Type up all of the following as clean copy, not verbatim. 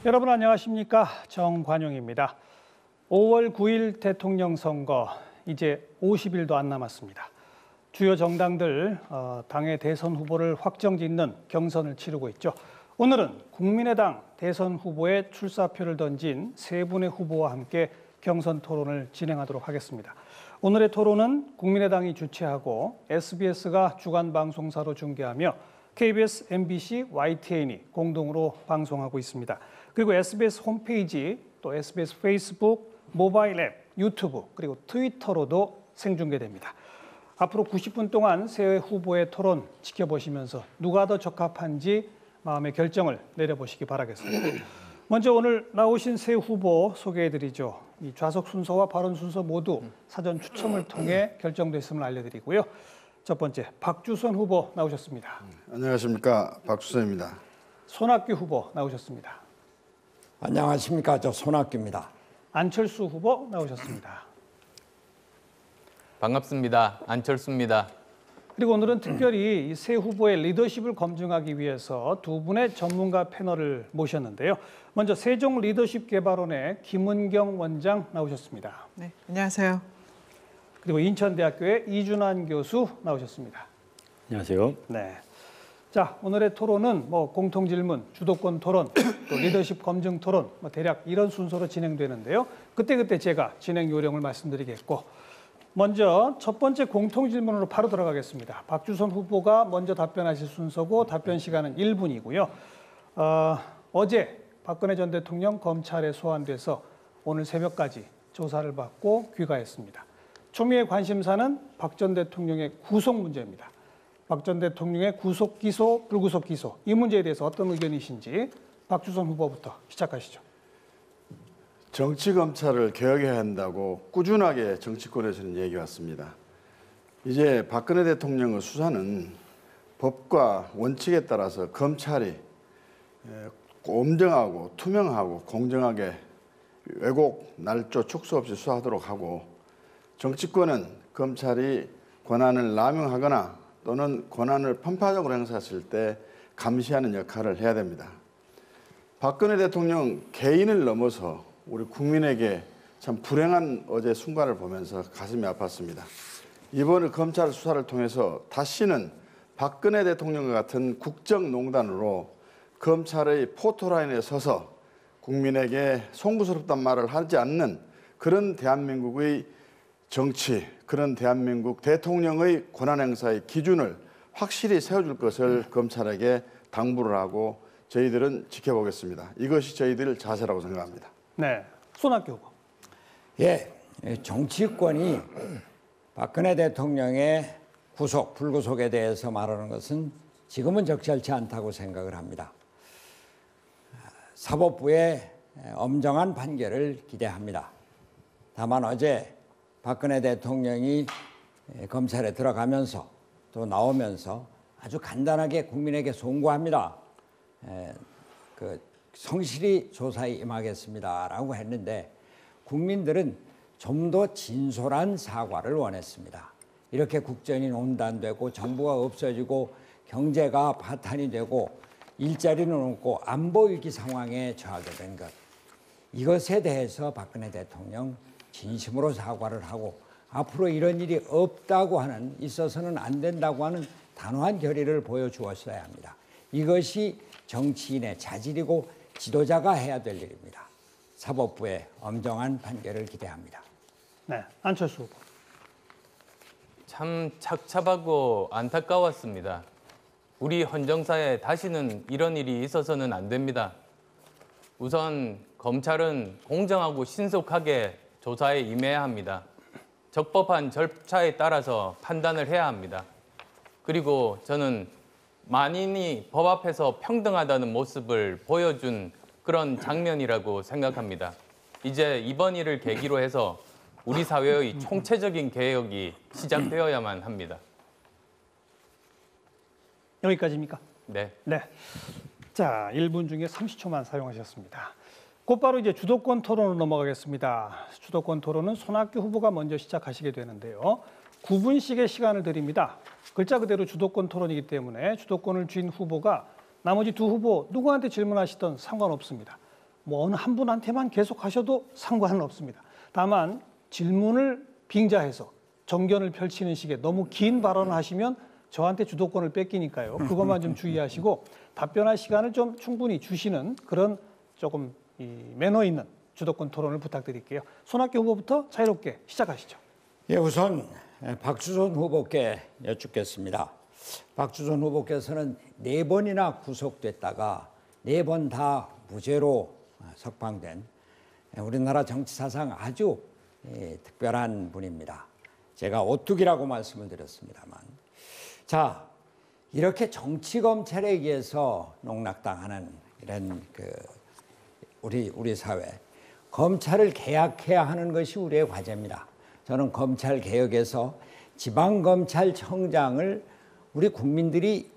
여러분 안녕하십니까? 정관용입니다. 5월 9일 대통령 선거 이제 50일도 안 남았습니다. 주요 정당들 당의 대선 후보를 확정짓는 경선을 치르고 있죠. 오늘은 국민의당 대선 후보의 출사표를 던진 세 분의 후보와 함께 경선 토론을 진행하도록 하겠습니다. 오늘의 토론은 국민의당이 주최하고 SBS가 주간 방송사로 중계하며 KBS, MBC, YTN이 공동으로 방송하고 있습니다. 그리고 SBS 홈페이지, 또 SBS 페이스북, 모바일 앱, 유튜브, 그리고 트위터로도 생중계됩니다. 앞으로 90분 동안 세 후보의 토론 지켜보시면서 누가 더 적합한지 마음의 결정을 내려보시기 바라겠습니다. 먼저 오늘 나오신 세 후보 소개해드리죠. 이 좌석 순서와 발언 순서 모두 사전 추첨을 통해 결정됐음을 알려드리고요. 첫 번째, 박주선 후보 나오셨습니다. 안녕하십니까, 박주선입니다. 손학규 후보 나오셨습니다. 안녕하십니까, 저 손학규입니다. 안철수 후보 나오셨습니다. 반갑습니다. 안철수입니다. 그리고 오늘은 특별히 이 세 후보의 리더십을 검증하기 위해서 두 분의 전문가 패널을 모셨는데요. 먼저 세종 리더십 개발원의 김은경 원장 나오셨습니다. 네, 안녕하세요. 그리고 인천대학교의 이준환 교수 나오셨습니다. 안녕하세요. 네. 자, 오늘의 토론은 공통 질문, 주도권 토론, 또 리더십 검증 토론, 대략 이런 순서로 진행되는데요. 그때그때 제가 진행 요령을 말씀드리겠고, 먼저 첫 번째 공통 질문으로 바로 들어가겠습니다. 박주선 후보가 먼저 답변하실 순서고 답변 시간은 1분이고요. 어제 박근혜 전 대통령 검찰에 소환돼서 오늘 새벽까지 조사를 받고 귀가했습니다. 초미의 관심사는 박 전 대통령의 구속 문제입니다. 박 전 대통령의 구속 기소, 불구속 기소 이 문제에 대해서 어떤 의견이신지 박주선 후보부터 시작하시죠. 정치검찰을 개혁해야 한다고 꾸준하게 정치권에서는 얘기해왔습니다. 이제 박근혜 대통령의 수사는 법과 원칙에 따라서 검찰이 엄정하고 투명하고 공정하게 왜곡, 날조, 축소 없이 수사하도록 하고, 정치권은 검찰이 권한을 남용하거나 또는 권한을 편파적으로 행사했을 때 감시하는 역할을 해야 됩니다. 박근혜 대통령 개인을 넘어서 우리 국민에게 참 불행한 어제 순간을 보면서 가슴이 아팠습니다. 이번 검찰 수사를 통해서 다시는 박근혜 대통령과 같은 국정농단으로 검찰의 포토라인에 서서 국민에게 송구스럽단 말을 하지 않는 그런 대한민국의 정치, 그런 대한민국 대통령의 권한행사의 기준을 확실히 세워줄 것을 검찰에게 당부를 하고 저희들은 지켜보겠습니다. 이것이 저희들 자세라고 생각합니다. 네, 손학규 후보. 예, 정치권이 박근혜 대통령의 구속, 불구속에 대해서 말하는 것은 지금은 적절치 않다고 생각을 합니다. 사법부의 엄정한 판결을 기대합니다. 다만 어제 박근혜 대통령이 검찰에 들어가면서 또 나오면서 아주 간단하게 국민에게 송구합니다. 성실히 조사에 임하겠습니다라고 했는데 국민들은 좀 더 진솔한 사과를 원했습니다. 이렇게 국정이 논단되고 정부가 없어지고 경제가 파탄이 되고 일자리는 없고 안보 위기 상황에 처하게 된 것, 이것에 대해서 박근혜 대통령 진심으로 사과를 하고 앞으로 이런 일이 없다고 하는, 있어서는 안 된다고 하는 단호한 결의를 보여주었어야 합니다. 이것이 정치인의 자질이고 지도자가 해야 될 일입니다. 사법부의 엄정한 판결을 기대합니다. 네, 안철수 후보. 참 착잡하고 안타까웠습니다. 우리 헌정사에 다시는 이런 일이 있어서는 안 됩니다. 우선 검찰은 공정하고 신속하게 조사에 임해야 합니다. 적법한 절차에 따라서 판단을 해야 합니다. 그리고 저는 만인이 법 앞에서 평등하다는 모습을 보여준 그런 장면이라고 생각합니다. 이제 이번 일을 계기로 해서 우리 사회의 총체적인 개혁이 시작되어야만 합니다. 여기까지입니까? 네. 네. 자, 1분 중에 30초만 사용하셨습니다. 곧바로 이제 주도권 토론으로 넘어가겠습니다. 주도권 토론은 손학규 후보가 먼저 시작하시게 되는데요. 9분씩의 시간을 드립니다. 글자 그대로 주도권 토론이기 때문에 주도권을 쥔 후보가 나머지 두 후보 누구한테 질문하시든 상관없습니다. 뭐 어느 한 분한테만 계속 하셔도 상관은 없습니다. 다만 질문을 빙자해서 정견을 펼치는 식의 너무 긴 발언을 하시면 저한테 주도권을 뺏기니까요. 그것만 좀 주의하시고 답변할 시간을 좀 충분히 주시는 그런 조금 매너 있는 주도권 토론을 부탁드릴게요. 손학규 후보부터 자유롭게 시작하시죠. 예, 우선 박주선 후보께 여쭙겠습니다. 박주선 후보께서는 4번이나 구속됐다가 4번 다 무죄로 석방된 우리나라 정치 사상 아주 특별한 분입니다. 제가 오뚜기라고 말씀을 드렸습니다만, 자, 이렇게 정치 검찰에 의해서 농락당하는 이런 우리 사회, 검찰을 개혁해야 하는 것이 우리의 과제입니다. 저는 검찰 개혁에서 지방검찰청장을 우리 국민들이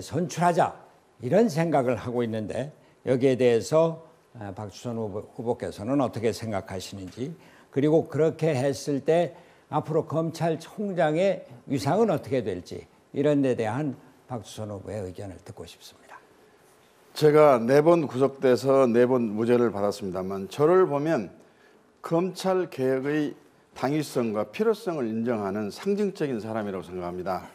선출하자 이런 생각을 하고 있는데, 여기에 대해서 박주선 후보께서는 어떻게 생각하시는지, 그리고 그렇게 했을 때 앞으로 검찰총장의 위상은 어떻게 될지, 이런 데 대한 박주선 후보의 의견을 듣고 싶습니다. 제가 4번 구속돼서 4번 무죄를 받았습니다만, 저를 보면 검찰 개혁의 당위성과 필요성을 인정하는 상징적인 사람이라고 생각합니다.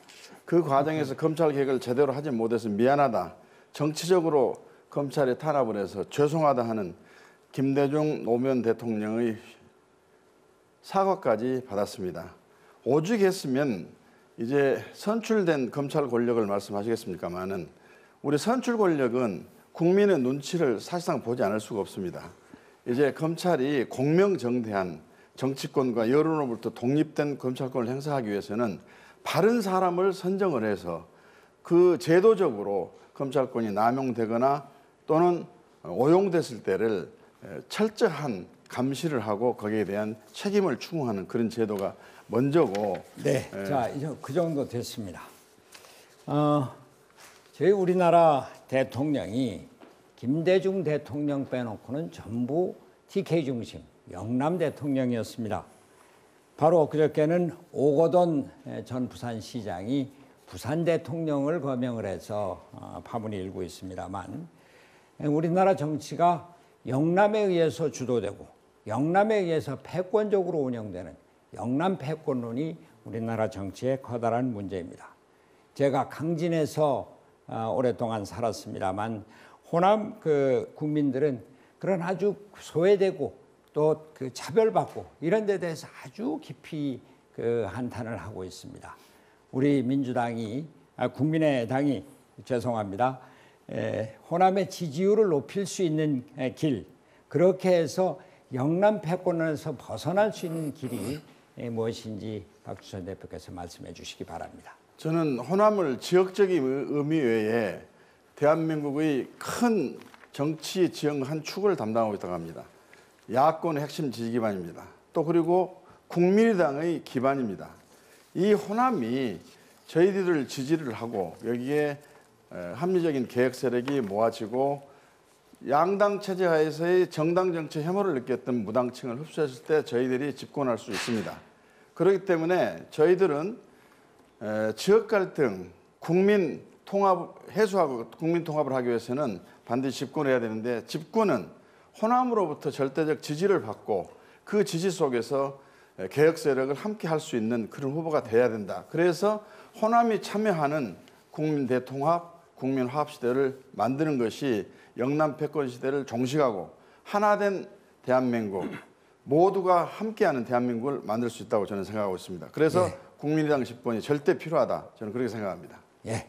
그 과정에서 검찰 개혁을 제대로 하지 못해서 미안하다, 정치적으로 검찰에 탄압을 해서 죄송하다 하는 김대중 노무현 대통령의 사과까지 받았습니다. 오죽했으면 이제 선출된 검찰 권력을 말씀하시겠습니까마는, 우리 선출 권력은 국민의 눈치를 사실상 보지 않을 수가 없습니다. 이제 검찰이 공명정대한 정치권과 여론으로부터 독립된 검찰권을 행사하기 위해서는 바른 사람을 선정을 해서 그 제도적으로 검찰권이 남용되거나 또는 오용됐을 때를 철저한 감시를 하고 거기에 대한 책임을 추궁하는 그런 제도가 먼저고. 네, 자, 이제 그 정도 됐습니다. 저희 우리나라 대통령이 김대중 대통령 빼놓고는 전부 TK 중심, 영남 대통령이었습니다. 바로 그저께는 오거돈 전 부산시장이 부산 대통령을 거명을 해서 파문이 일고 있습니다만, 우리나라 정치가 영남에 의해서 주도되고 영남에 의해서 패권적으로 운영되는 영남 패권론이 우리나라 정치의 커다란 문제입니다. 제가 강진에서 오랫동안 살았습니다만, 호남 국민들은 그런 아주 소외되고 또 차별받고 이런 데 대해서 아주 깊이 한탄을 하고 있습니다. 우리 민주당이, 국민의당이, 죄송합니다. 호남의 지지율을 높일 수 있는 길, 그렇게 해서 영남 패권에서 벗어날 수 있는 길이 무엇인지 박주선 대표께서 말씀해 주시기 바랍니다. 저는 호남을 지역적인 의미 외에 대한민국의 큰 정치 지형 한 축을 담당하고 있다고 합니다. 야권의 핵심 지지 기반입니다. 또 그리고 국민의당의 기반입니다. 이 호남이 저희들을 지지를 하고 여기에 합리적인 개혁 세력이 모아지고 양당 체제 하에서의 정당 정치 혐오를 느꼈던 무당층을 흡수했을 때 저희들이 집권할 수 있습니다. 그렇기 때문에 저희들은 지역 갈등, 국민 통합 해소하고 국민 통합을 하기 위해서는 반드시 집권해야 되는데, 집권은 호남으로부터 절대적 지지를 받고 그 지지 속에서 개혁 세력을 함께 할 수 있는 그런 후보가 돼야 된다. 그래서 호남이 참여하는 국민 대통합, 국민 화합 시대를 만드는 것이 영남 패권 시대를 종식하고 하나된 대한민국, 모두가 함께하는 대한민국을 만들 수 있다고 저는 생각하고 있습니다. 그래서 국민의당 집권이 절대 필요하다, 저는 그렇게 생각합니다. 예.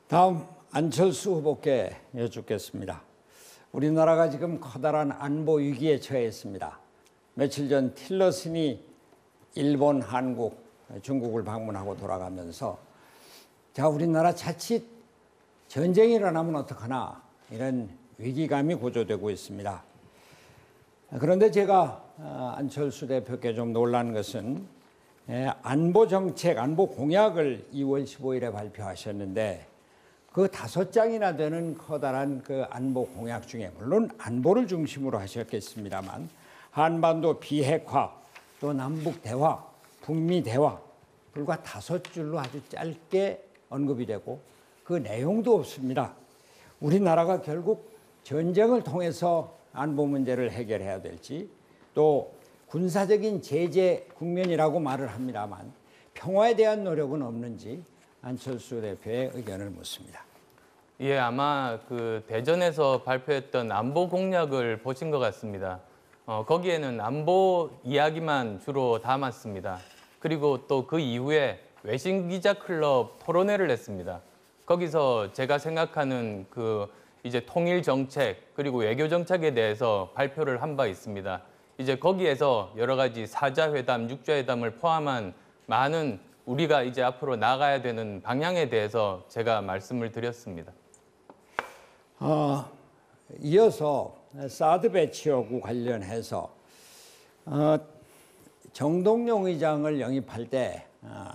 다음 안철수 후보께 여쭙겠습니다. 우리나라가 지금 커다란 안보 위기에 처해 있습니다. 며칠 전 틸러슨이 일본, 한국, 중국을 방문하고 돌아가면서, 자, 우리나라 자칫 전쟁이 일어나면 어떡하나, 이런 위기감이 고조되고 있습니다. 그런데 제가 안철수 대표께 좀 놀란 것은 안보 정책, 안보 공약을 2월 15일에 발표하셨는데, 그 5장이나 되는 커다란 그 안보 공약 중에, 물론 안보를 중심으로 하셨겠습니다만, 한반도 비핵화, 또 남북 대화, 북미 대화, 불과 5줄로 아주 짧게 언급이 되고 그 내용도 없습니다. 우리나라가 결국 전쟁을 통해서 안보 문제를 해결해야 될지, 또 군사적인 제재 국면이라고 말을 합니다만 평화에 대한 노력은 없는지 안철수 대표의 의견을 묻습니다. 예, 아마 그 대전에서 발표했던 안보 공약을 보신 것 같습니다. 거기에는 안보 이야기만 주로 담았습니다. 그리고 또 그 이후에 외신 기자 클럽 토론회를 했습니다. 거기서 제가 생각하는 그 이제 통일 정책 그리고 외교 정책에 대해서 발표를 한 바 있습니다. 이제 거기에서 여러 가지 사자회담, 육자회담을 포함한 많은 우리가 이제 앞으로 나가야 되는 방향에 대해서 제가 말씀을 드렸습니다. 이어서 사드 배치 여부 관련해서 정동영 의장을 영입할 때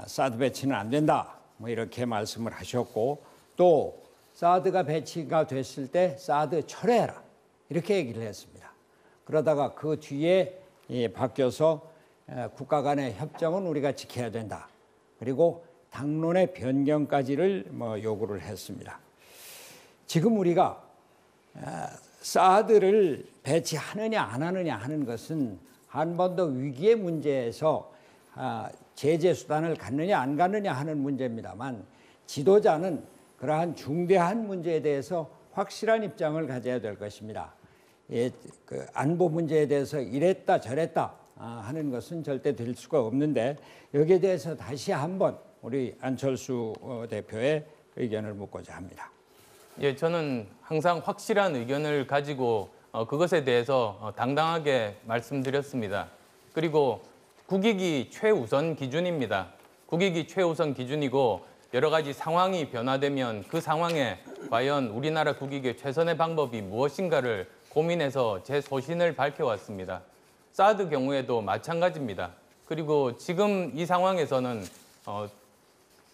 사드 배치는 안 된다, 뭐 이렇게 말씀을 하셨고, 또 사드가 배치가 됐을 때 사드 철회해라 이렇게 얘기를 했습니다. 그러다가 그 뒤에 바뀌어서 국가 간의 협정은 우리가 지켜야 된다, 그리고 당론의 변경까지를 뭐 요구를 했습니다. 지금 우리가 사드를 배치하느냐 안 하느냐 하는 것은 한반도 위기의 문제에서 제재 수단을 갖느냐 안 갖느냐 하는 문제입니다만, 지도자는 그러한 중대한 문제에 대해서 확실한 입장을 가져야 될 것입니다. 그 안보 문제에 대해서 이랬다 저랬다 하는 것은 절대 될 수가 없는데, 여기에 대해서 다시 한번 우리 안철수 대표의 의견을 묻고자 합니다. 예, 저는 항상 확실한 의견을 가지고 그것에 대해서 당당하게 말씀드렸습니다. 그리고 국익이 최우선 기준입니다. 국익이 최우선 기준이고, 여러 가지 상황이 변화되면 그 상황에 과연 우리나라 국익의 최선의 방법이 무엇인가를 고민해서 제 소신을 밝혀왔습니다. 사드 경우에도 마찬가지입니다. 그리고 지금 이 상황에서는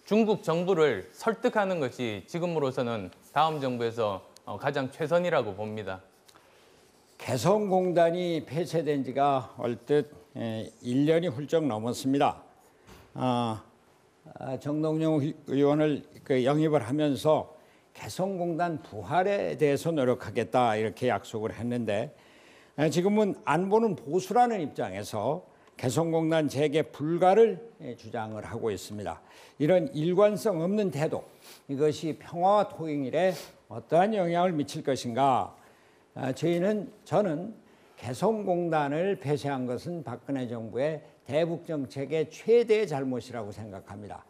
중국 정부를 설득하는 것이 지금으로서는 다음 정부에서 가장 최선이라고 봅니다. 개성공단이 폐쇄된 지가 얼뜻 1년이 훌쩍 넘었습니다. 정동영 의원을 영입을 하면서 개성공단 부활에 대해서 노력하겠다 이렇게 약속을 했는데, 지금은 안보는 보수라는 입장에서 개성공단 재개 불가를 주장을 하고 있습니다. 이런 일관성 없는 태도, 이것이 평화와 통일에 어떠한 영향을 미칠 것인가? 저는 개성공단을 폐쇄한 것은 박근혜 정부의 대북 정책의 최대의 잘못이라고 생각합니다.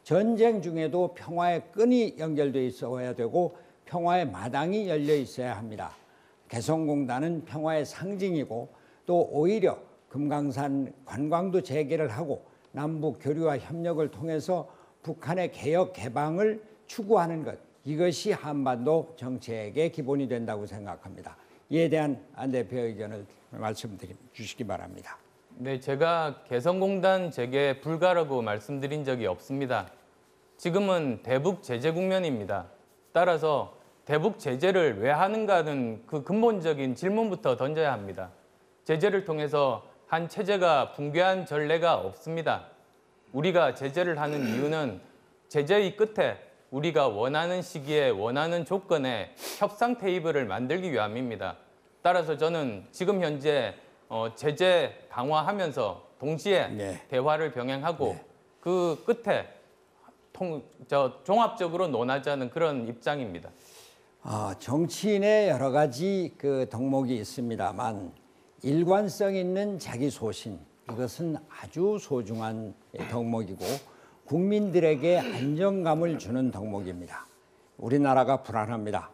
전쟁 중에도 평화의 끈이 연결되어 있어야 되고 평화의 마당이 열려 있어야 합니다. 개성공단은 평화의 상징이고, 또 오히려 금강산 관광도 재개를 하고 남북 교류와 협력을 통해서 북한의 개혁 개방을 추구하는 것, 이것이 한반도 정책의 기본이 된다고 생각합니다. 이에 대한 안 대표의 의견을 말씀 주시기 바랍니다. 네, 제가 개성공단 재개 불가라고 말씀드린 적이 없습니다. 지금은 대북 제재 국면입니다. 따라서 대북 제재를 왜 하는가는 그 근본적인 질문부터 던져야 합니다. 제재를 통해서 한 체제가 붕괴한 전례가 없습니다. 우리가 제재를 하는 이유는 제재의 끝에 우리가 원하는 시기에 원하는 조건에 협상 테이블을 만들기 위함입니다. 따라서 저는 지금 현재 제재 강화하면서 동시에 대화를 병행하고 그 끝에 종합적으로 논하자는 그런 입장입니다. 정치인의 여러 가지 그 덕목이 있습니다만, 일관성 있는 자기 소신, 이것은 아주 소중한 덕목이고 국민들에게 안정감을 주는 덕목입니다. 우리나라가 불안합니다.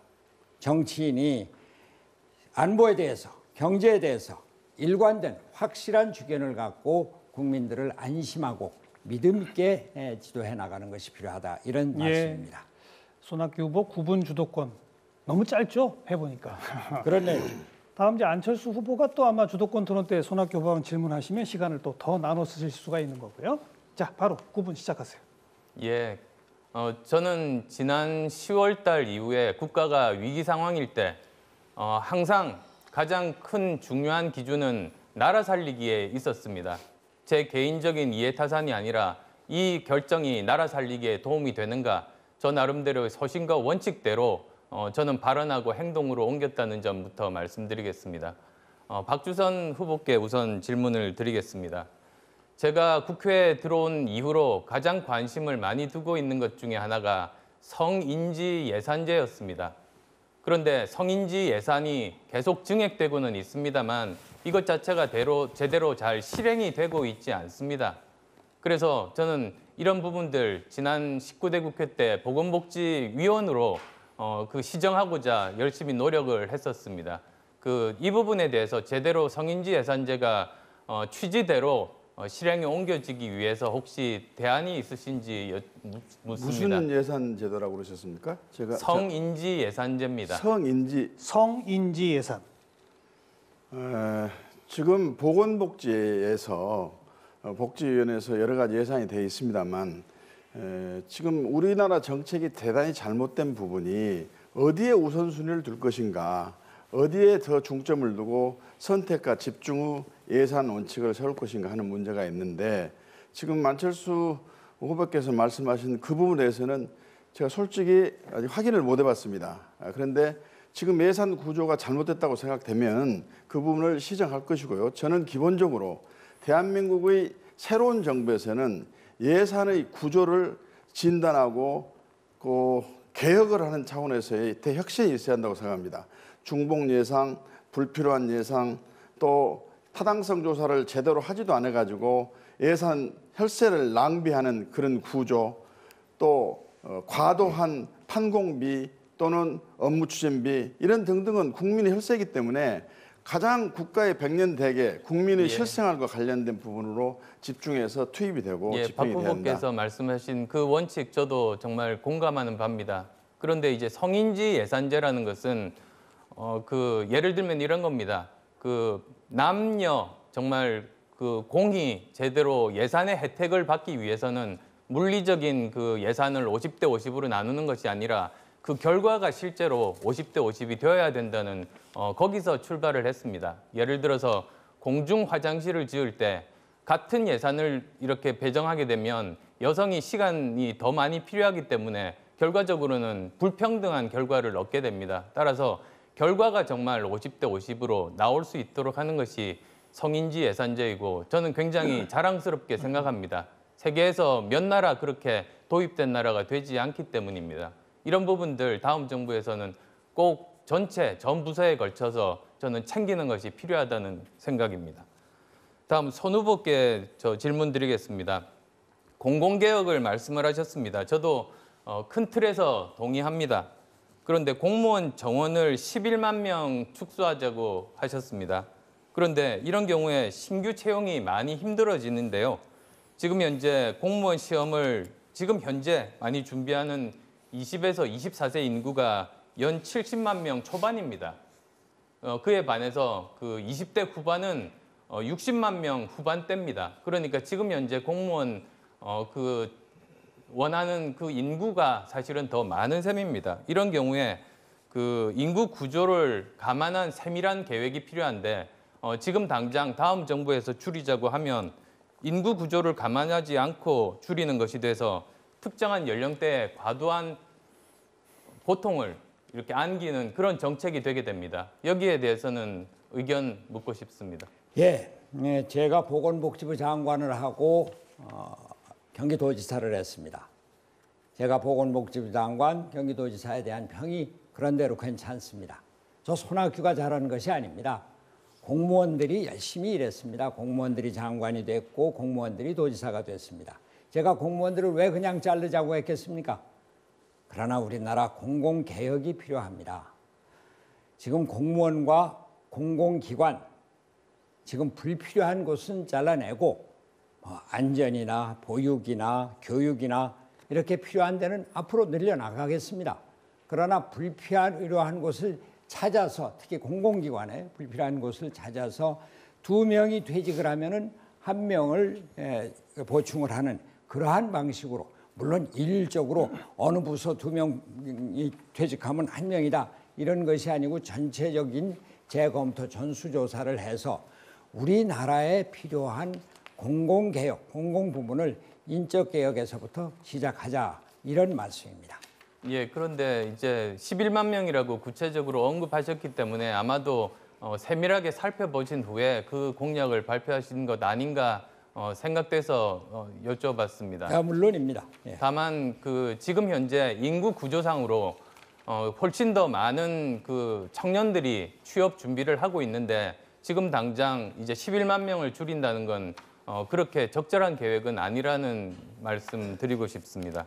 정치인이 안보에 대해서, 경제에 대해서 일관된 확실한 주견을 갖고 국민들을 안심하고 믿음 있게 지도해 나가는 것이 필요하다, 이런 말씀입니다. 손학규 후보 9분 주도권 너무 짧죠? 해보니까. 그런데 다음 이제 안철수 후보가 또 아마 주도권 토론 때 손학규 후보랑 질문하시면 시간을 또 더 나눠 쓰실 수가 있는 거고요. 자, 바로 9분 시작하세요. 예, 저는 지난 10월 달 이후에 국가가 위기 상황일 때 항상 가장 큰 중요한 기준은 나라 살리기에 있었습니다. 제 개인적인 이해타산이 아니라 이 결정이 나라 살리기에 도움이 되는가, 저 나름대로의 소신과 원칙대로 저는 발언하고 행동으로 옮겼다는 점부터 말씀드리겠습니다. 박주선 후보께 우선 질문을 드리겠습니다. 제가 국회에 들어온 이후로 가장 관심을 많이 두고 있는 것 중에 하나가 성인지 예산제였습니다. 그런데 성인지 예산이 계속 증액되고는 있습니다만 이것 자체가 제대로 잘 실행이 되고 있지 않습니다. 그래서 저는 이런 부분들 지난 19대 국회 때 보건복지위원으로 시정하고자 열심히 노력을 했었습니다. 이 부분에 대해서 제대로 성인지 예산제가 취지대로 실행에 옮겨지기 위해서 혹시 대안이 있으신지 묻습니다. 무슨 예산 제도라고 그러셨습니까? 제가 성인지 예산제입니다. 성인지 예산. 지금 보건복지에서 복지위원회에서 여러 가지 예산이 되어 있습니다만 지금 우리나라 정책이 대단히 잘못된 부분이 어디에 우선순위를 둘 것인가, 어디에 더 중점을 두고 선택과 집중 후 예산 원칙을 세울 것인가 하는 문제가 있는데 지금 만철수 후보께서 말씀하신 그 부분에 대해서는 제가 솔직히 아직 확인을 못 해봤습니다. 그런데 지금 예산 구조가 잘못됐다고 생각되면 그 부분을 시정할 것이고요. 저는 기본적으로 대한민국의 새로운 정부에서는 예산의 구조를 진단하고 개혁을 하는 차원에서의 대혁신이 있어야 한다고 생각합니다. 중복 예상, 불필요한 예상, 또 타당성 조사를 제대로 하지도 않아가지고 예산 혈세를 낭비하는 그런 구조, 또 과도한 판공비 또는 업무 추진비 이런 등등은 국민의 혈세이기 때문에 가장 국가의 백년 대계 국민의 실생활과 관련된 부분으로 집중해서 투입이 되고 박 집행이 돼야 한다. 후보께서 말씀하신 그 원칙 저도 정말 공감하는 바입니다. 그런데 이제 성인지 예산제라는 것은 예를 들면 이런 겁니다. 남녀 정말 공히 제대로 예산의 혜택을 받기 위해서는 물리적인 예산을 50대 50으로 나누는 것이 아니라 그 결과가 실제로 50대 50이 되어야 된다는 거기서 출발을 했습니다. 예를 들어서 공중 화장실을 지을 때 같은 예산을 이렇게 배정하게 되면 여성이 시간이 더 많이 필요하기 때문에 결과적으로는 불평등한 결과를 얻게 됩니다. 따라서 결과가 정말 50대 50으로 나올 수 있도록 하는 것이 성인지 예산제이고 저는 굉장히 자랑스럽게 생각합니다. 세계에서 몇 나라 그렇게 도입된 나라가 되지 않기 때문입니다. 이런 부분들 다음 정부에서는 꼭 전 부서에 걸쳐서 저는 챙기는 것이 필요하다는 생각입니다. 다음 손 후보께 질문 드리겠습니다. 공공개혁을 말씀을 하셨습니다. 저도 큰 틀에서 동의합니다. 그런데 공무원 정원을 11만 명 축소하자고 하셨습니다. 그런데 이런 경우에 신규 채용이 많이 힘들어지는데요. 지금 현재 공무원 시험을 지금 현재 많이 준비하는 20에서 24세 인구가 연 70만 명 초반입니다. 그에 반해서 20대 후반은 60만 명 후반대입니다. 그러니까 지금 현재 공무원 원하는 인구가 사실은 더 많은 셈입니다. 이런 경우에 인구 구조를 감안한 세밀한 계획이 필요한데 지금 당장 다음 정부에서 줄이자고 하면 인구 구조를 감안하지 않고 줄이는 것이 돼서 특정한 연령대에 과도한 고통을 이렇게 안기는 그런 정책이 되게 됩니다. 여기에 대해서는 의견 묻고 싶습니다. 제가 보건복지부 장관을 하고 경기도지사를 했습니다. 제가 보건복지부 장관, 경기도지사에 대한 평이 그런대로 괜찮습니다. 저 손학규가 잘하는 것이 아닙니다. 공무원들이 열심히 일했습니다. 공무원들이 장관이 됐고 공무원들이 도지사가 됐습니다. 제가 공무원들을 왜 그냥 자르자고 했겠습니까? 그러나 우리나라 공공개혁이 필요합니다. 지금 공무원과 공공기관, 지금 불필요한 곳은 잘라내고 안전이나 보육이나 교육이나 이렇게 필요한 데는 앞으로 늘려나가겠습니다. 그러나 불필요한 곳을 찾아서 특히 공공기관에 불필요한 곳을 찾아서 2명이 퇴직을 하면은 1명을 보충을 하는 그러한 방식으로 물론 일률적으로 어느 부서 2명이 퇴직하면 1명이다 이런 것이 아니고 전체적인 재검토 전수조사를 해서 우리나라에 필요한 공공개혁, 공공부문을 인적개혁에서부터 시작하자 이런 말씀입니다. 예, 그런데 이제 11만 명이라고 구체적으로 언급하셨기 때문에 아마도 세밀하게 살펴보신 후에 그 공약을 발표하신 것 아닌가 생각돼서 여쭤봤습니다. 물론입니다. 예. 다만 그 지금 현재 인구 구조상으로 훨씬 더 많은 그 청년들이 취업 준비를 하고 있는데 지금 당장 이제 11만 명을 줄인다는 건 그렇게 적절한 계획은 아니라는 말씀 드리고 싶습니다.